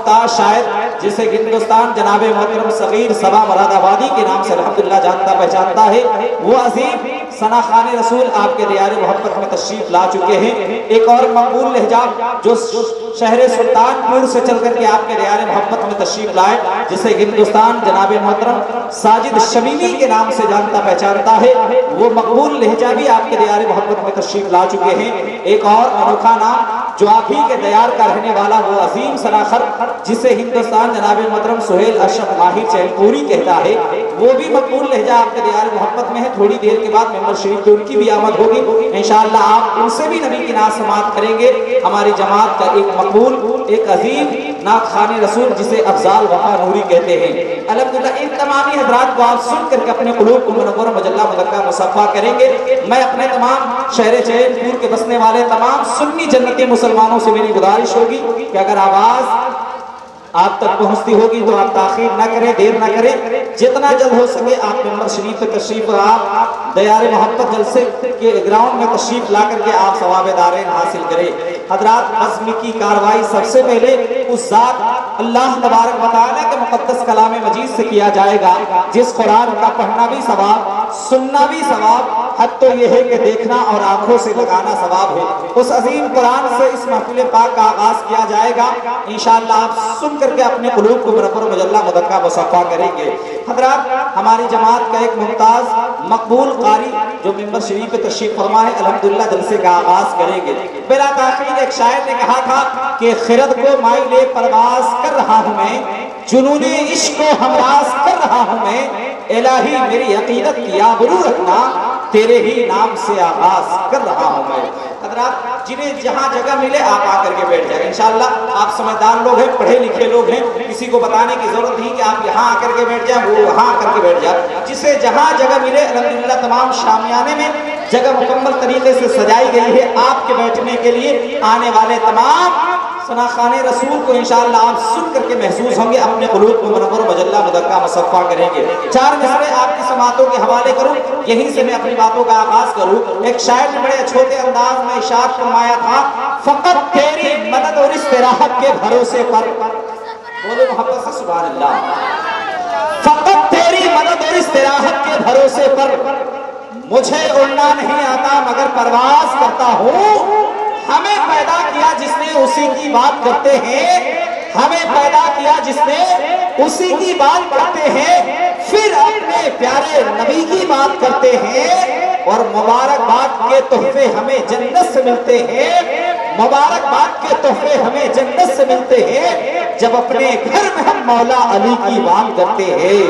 ممتاز شاعر جسے ہندوستان جناب محترم صغیر صبا مراد آبادی کے نام سے الحمدللہ جانتا پہچانتا ہے، وہ عظیم ثنا خوان رسول آپ کے دیار محبت میں تشریف لا چکے ہیں۔ ایک اور مقبول لہجہ جو شہر سلطان پور سے چل کر کے آپ کے دیار محبت میں تشریف لائے، جسے ہندوستان جناب محترم ساجد شمیمی کے نام سے جانتا پہچانتا ہے، وہ مقبول لہجہ بھی آپ کے دیار محبت میں تشریف لا چکے ہیں۔ ایک اور انوکھا نام جو آپ ہی کے دیار کا رہنے والا وہ عظیم سناخر جسے ہندوستان جناب محترم سہیل اشرف ماہر چین پوری کہتا ہے، وہ بھی مقبول لہجہ آپ کے دیار محبت میں ہے۔ تھوڑی دیر کے بعد ممبر شریف پہ ان کی بھی آمد ہوگی، انشاءاللہ آپ ان سے بھی نبی کی نعت سماعت کریں گے۔ ہماری جماعت کا ایک مقبول ایک عظیم نعت خوان رسول جسے افضال وفا نوری کہتے ہیں، الحمدللہ ان تمامی حضرات کو آپ سن کر کے اپنے قلوب کو منور مجلہ مذکہ مصفا کریں گے۔ میں اپنے تمام شہر چین پور کے بسنے والے تمام سنی جنتی مسلمانوں سے میری گزارش ہوگی کہ اگر آواز آپ تک پہنچتی ہوگی تو آپ تاخیر نہ کریں، دیر نہ کریں، جتنا جلد ہو سکے آپ ممبر شریف تشریف آپ دیار محبت جلسے کے گراؤنڈ میں تشریف لا کر کے آپ ثواب دارین حاصل کریں۔ حضرات عزم کی کاروائی سب سے پہلے اس ذات اللہ تبارک و تعالیٰ کے مقدس کلام مجید سے کیا جائے گا، جس قرآن کا پڑھنا بھی ثواب، سننا بھی ثواب، حد تو یہ ہے کہ دیکھنا اور آنکھوں سے لگانا ثواب ہے۔ اس عظیم قرآن سے اس محفل پاک کا آغاز کیا جائے گا، انشاءاللہ آپ سن کر کے اپنے قلوب کو منور مجلہ مذکہ مصفا کریں گے۔ حضرات ہماری جماعت کا ایک ممتاز مقبول قاری جو ممبر شریف پہ تشریف فرما ہے، الحمدللہ جلسے کا آغاز کریں گے۔ بلا تاخیر ایک شاعر نے کہا تھا کہ خرد کو مائل پرواز کر رہا ہوں میں، جنون عشق کو ہمراز کر رہا ہوں میں، الہی میری عقیدت کی آبرو رکھنا، تیرے ہی نام سے آغاز کر رہا ہوں میں۔ حضرات جنہیں جہاں جگہ ملے آپ آ کر کے بیٹھ جائیں، انشاءاللہ آپ سمجھدار لوگ ہیں، پڑھے لکھے لوگ ہیں، کسی کو بتانے کی ضرورت نہیں کہ آپ یہاں آ کر کے بیٹھ جائیں، وہ وہاں آ کر کے بیٹھ جائیں، جسے جہاں جگہ ملے۔ الحمدللہ تمام شامیانے میں جگہ مکمل طریقے سے سجائی گئی ہے آپ کے بیٹھنے کے لیے۔ آنے والے تمام ثنا خوان رسول کو انشاءاللہ آپ سن کر کے محسوس ہوں گے، اپنے قلوب کو منور مجلہ مذکہ مصفا کریں گے۔ چار مصرے آپ کی سماعتوں کے حوالے کروں، یہیں سے میں اپنی باتوں کا آغاز کروں۔ ایک شاعر نے بڑے چھوٹے انداز میں ارشاد فرمایا تھا، فقط تیری مدد اور استراحت کے بھروسے پر، بولو محبت سے سبحان اللہ، فقط تیری مدد اور استراحت کے بھروسے پر مجھے اڑنا نہیں آتا مگر پرواز کرتا ہوں۔ ہمیں پیدا کیا جس نے اسی کی بات کرتے ہیں، ہمیں پیدا کیا جس نے اسی کی بات کرتے ہیں، پھر اپنے پیارے نبی کی بات کرتے ہیں، اور مبارکباد کے تحفے ہمیں جنت سے ملتے ہیں، مبارکباد کے تحفے ہمیں جنت سے ملتے ہیں جب اپنے گھر میں ہم مولا علی کی بات کرتے ہیں،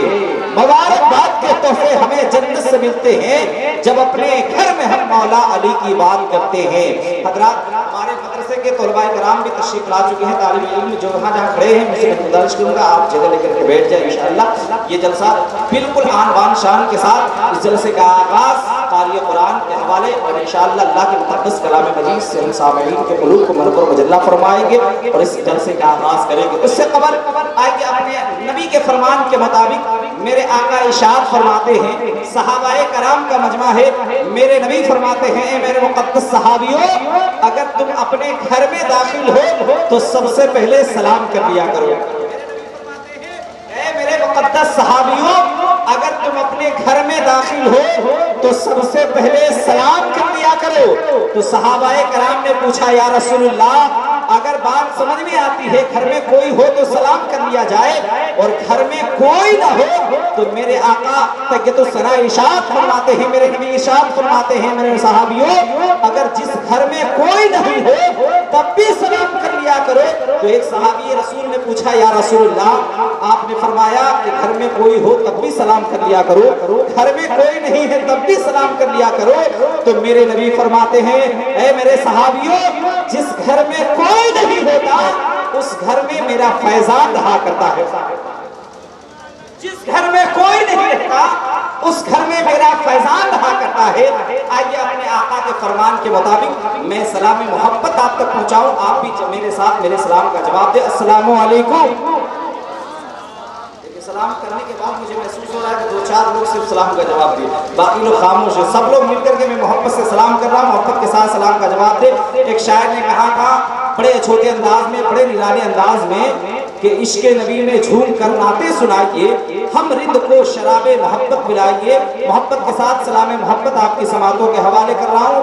مبارکباد کے تحفے ہمیں جنت سے ملتے ہیں جب اپنے گھر میں ہم مولا علی کی بات کرتے ہیں۔ حضرات ہمارے مدرسے کے طلباء کرام بھی تشریف لا چکے ہیں، طالب علم جو وہاں جہاں کھڑے ہیں مجھے گزارش کروں گا آپ جگہ لے کر کے بیٹھ جائیں انشاءاللہ۔ یہ جلسہ بالکل آن بان شان کے ساتھ اس جلسے کا آغاز قاری قرآن کے حوالے اور انشاءاللہ اللہ کے مقدس کلام مجید سے ہم سامعین کے قلوب کو منور مجلہ فرمائیں گے اور اس جلسے کا آغاز کریں گے۔ اس سے قبل آئیے اپنے نبی کے فرمان کے مطابق میرے آقا ارشاد فرماتے ہیں، صحابہ کرام کا مجمع ہے، میرے نبی فرماتے ہیں، اے میرے مقدس صحابیوں، اگر تم اپنے گھر میں داخل ہو تو سب سے پہلے سلام کر لیا کرو۔ اے میرے مقدس صحابیوں، اگر تم اپنے گھر میں داخل ہو تو سب سے پہلے سلام کر لیا کرو۔ تو صحابہ کرام نے پوچھا، یا رسول اللہ اگر بات سمجھ میں آتی ہے گھر میں کوئی ہو تو سلام کر لیا جائے اور گھر میں کوئی نہ ہو تو میرے آقا تقیت الثنا ارشاد فرماتے ہیں، میرے نبی ارشاد فرماتے ہیں، میرے صحابیوں اگر جس گھر میں کوئی نہیں ہو تب بھی سلام کر لیا کرو۔ تو ایک صحابی رسول نے پوچھا، یا رسول اللہ آپ نے فرمایا کہ گھر میں کوئی ہو تب بھی سلام کر لیا کرو، گھر میں کوئی نہیں ہے تب بھی سلام کر لیا کرو۔ تو میرے نبی فرماتے ہیں، اے میرے صحابیوں جس گھر میں کوئی نہیں ہوتا اس گھر میں میرا فیضان رہا کرتا ہے، جس گھر میں کوئی نہیں رہتا اس گھر میں میرا فیضان رہا کرتا ہے۔ آئیے اپنے آقا کے فرمان کے مطابق میں سلام محبت آپ تک پہنچاؤں، آپ بھی میرے ساتھ میرے سلام کا جواب دیں، السلام علیکم۔ سلام کرنے کے بعد مجھے محسوس ہو رہا ہے کہ دو چار لوگ صرف سلام کا جواب دیں، باقی لوگ خاموش ہیں۔ سب لوگ مل کر کے میں محبت سے سلام کر رہا ہوں، محبت کے ساتھ سلام کا جواب دیں۔ ایک شاعر نے کہا تھا بڑے چھوٹے انداز میں، بڑے نرانے انداز میں کہ عشق نبی میں جھوم کر نعتیں سنائیے، ہم رند کو شراب محبت پلائیے۔ محبت کے ساتھ سلام محبت آپ کی سماعتوں کے حوالے کر رہا ہوں۔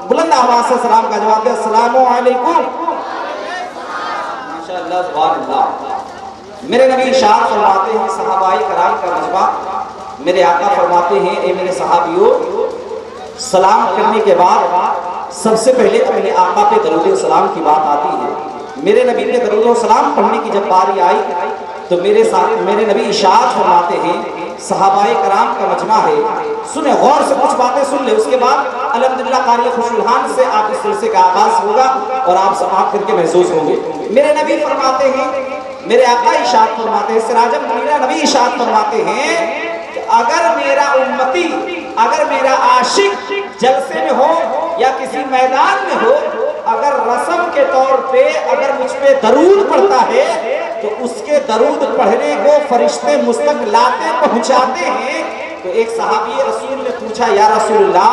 بلند آواز سے سلام کا جواب دے، السلام علیکم۔ ماشاءاللہ سبحان اللہ۔ میرے نبی ارشاد فرماتے ہیں، صحابہ کرام کا مجمع، میرے آقا فرماتے ہیں، اے میرے صحابیوں، سلام کرنے کے بعد سب سے پہلے اپنے آقا پہ درود و سلام کی بات آتی ہے۔ میرے نبی نے درود و سلام پڑھنے کی جب باری آئی تو میرے نبی ارشاد فرماتے ہیں، صحابہ کرام کا مجمع ہے، سنیں غور سے کچھ باتیں سن لیں، اس کے بعد الحمدللہ قاری خوش الحان سے آپ اس سلسلے کا آغاز ہوگا اور آپ سماعت کر کے محسوس ہوں گے۔ میرے نبی فرماتے ہیں، میرے آقا ارشاد فرماتے ہیں، سراجم منیرہ نبی ارشاد فرماتے ہیں کہ اگر میرا امتی، اگر میرا عاشق جلسے میں ہو یا کسی میدان میں ہو، اگر رسم کے طور پہ اگر مجھ پہ درود پڑھتا ہے تو اس کے درود پڑھنے کو فرشتے مستق لاتے پہنچاتے ہیں۔ تو ایک صحابی رسول نے پوچھا، یا رسول اللہ،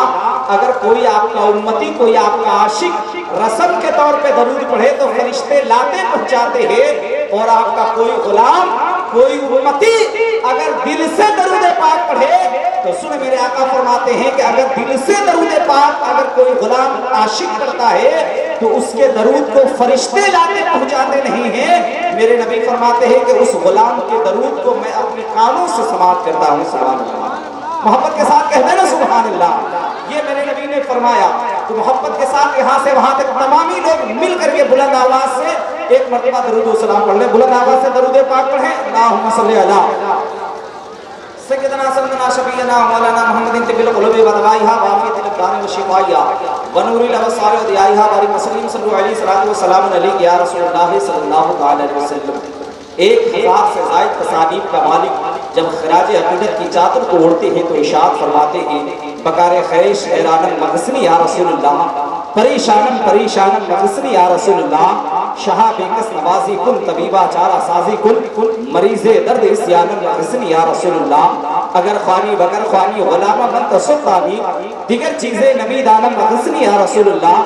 اگر کوئی آپ کا امتی، کوئی آپ کا عاشق رسم کے طور پہ درود پڑھے تو فرشتے لاتے پہنچاتے ہیں، اور آپ کا کوئی غلام، کوئی امتی اگر دل سے درود پاک پڑھے تو سن، میرے آقا فرماتے ہیں کہ اگر دل سے درود پاک اگر کوئی غلام عاشق کرتا ہے تو اس کے درود کو فرشتے لاتے پہنچاتے نہیں ہیں۔ میرے نبی فرماتے ہیں کہ اس غلام کے درود کو میں اپنے کانوں سے سماعت کرتا ہوں۔ سبحان اللہ، محبت کے ساتھ کہتے ہیں نا سبحان اللہ، یہ میرے نبی نے فرمایا۔ تو محبت کے ساتھ یہاں سے وہاں تک تمامی لوگ مل کر کے بلند آواز سے ایک مرتبہ درود و سلام پڑھ لیں، بلند آواز سے درود پاک پڑھیں، اللہم صلی علی سیدنا سندنا شفیعنا مولانا محمد طب القلوب و دوائها وعافیت الابدان و شفائها ونور الابصار و ضیائها بارک وسلم صلی علیہ الصلوۃ والسلام علیک یا رسول اللہ صلی اللہ تعالی علیہ وسلم۔ 1000 سے زائد تصانیف کا مالک جب خراج عقیدت کی چادر کو اوڑھتے ہیں تو ارشاد فرماتے ہیں، بکار خیش حیرانم مغسنی یا رسول اللہ، پریشانم پریشانم مغسنی یا رسول اللہ، شہا بیکس نوازی کن طبیبہ چارہ سازی کن، مریض درد اسیانم مغسنی یا رسول اللہ، اگر خوانی بگر خوانی غلامہ من تصدانی، دیگر چیزیں نبی دانم مغسنی یا رسول اللہ،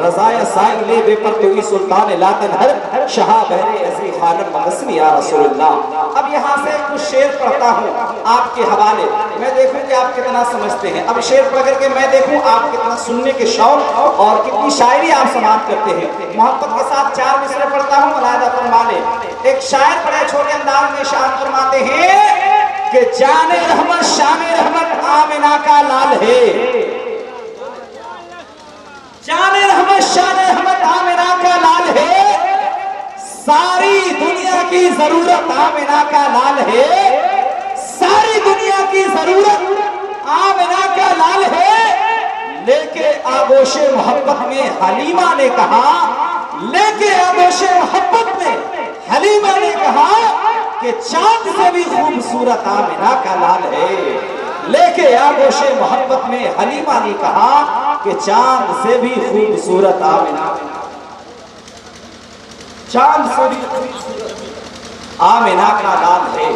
رضای سائل لے بے پر توی سلطان لا تنہر، شہا بہر عزی خانم مغسنی یا رسول اللہ۔ اب یہاں سے کچھ شعر پڑھتا ہوں آپ کے حوالے، میں دیکھوں کہ آپ کتنا سمجھتے ہیں۔ اب شعر پڑھ کر کے میں دیکھوں آپ کتنا سننے کے شوق اور کتنی شاعری آپ سماعت کرتے ہیں۔ محبت کے ساتھ 4 مصرے پڑھتا ہوں، ملاحظہ فرما لیں۔ ایک شاعر بڑے چھوٹے انداز میں ارشاد فرماتے ہیں کہ جان رحمت شان رحمت آمنہ کا لال ہے، جان رحمت شان رحمت آمنہ کا لال ہے، ساری دنیا کی ضرورت آمنہ کا لال ہے، ساری دنیا کی ضرورت آمنہ کا لال ہے۔ لے کے آغوش محبت میں حلیمہ نے کہا، لے کے آغوش محبت میں حلیمہ نے کہا کہ چاند سے بھی خوبصورت آمنہ کا لال ہے۔ لے کے آغوش محبت میں حلیمہ نے کہا کہ چاند سے بھی خوبصورت آمنہ، چاند سے بھی خوبصورت آمنہ کا لال ہے۔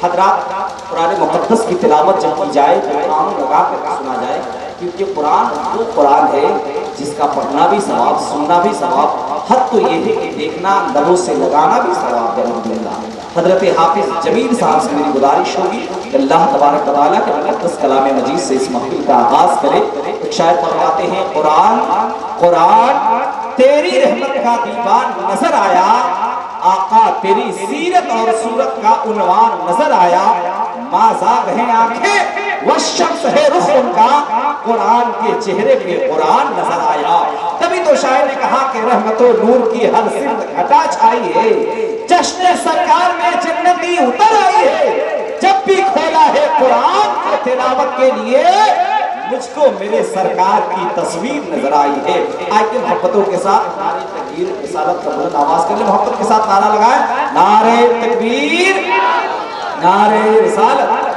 حضرات، قرآن مقدس کی تلاوت جب کی جائے تو کانوں لگا کر سنا جائے، کیونکہ قرآن وہ قرآن ہے جس کا پڑھنا بھی ثواب، سننا بھی ثواب، حد تو یہ ہے کہ دیکھنا، لبوں سے لگانا بھی ثواب ہے۔ الحمدللہ حضرت حافظ جمیل صاحب سے میری گزارش ہوگی کہ اللہ تبارک و تعالیٰ کے مقدس کلام مجید سے اس محفل کا آغاز کرے۔ ایک شاعر فرماتے ہیں، قرآن قرآن تیری رحمت کا دیوان نظر آیا، آقا تیری سیرت اور صورت کا عنوان نظر آیا، مازاغ ہیں آنکھیں والشمس ہے رخ ان کا، قرآن کے چہرے پہ قرآن نظر آیا۔ تبھی تو شاعر نے کہا کہ رحمت و نور کی ہر سمت گھٹا چھائی ہے، جشن سرکار میں جنتی اتر آئی ہے، جب بھی کھولا ہے قرآن کو تلاوت کے لیے، مجھ کو میرے سرکار کی تصویر نظر آئی ہے۔ آئیے محبتوں کے ساتھ نعرہ تکبیر رسالت کا بلند آواز کر لیں، محبت کے ساتھ نعرہ لگائیں، نعرہ تکبیر، نعرہ رسالت۔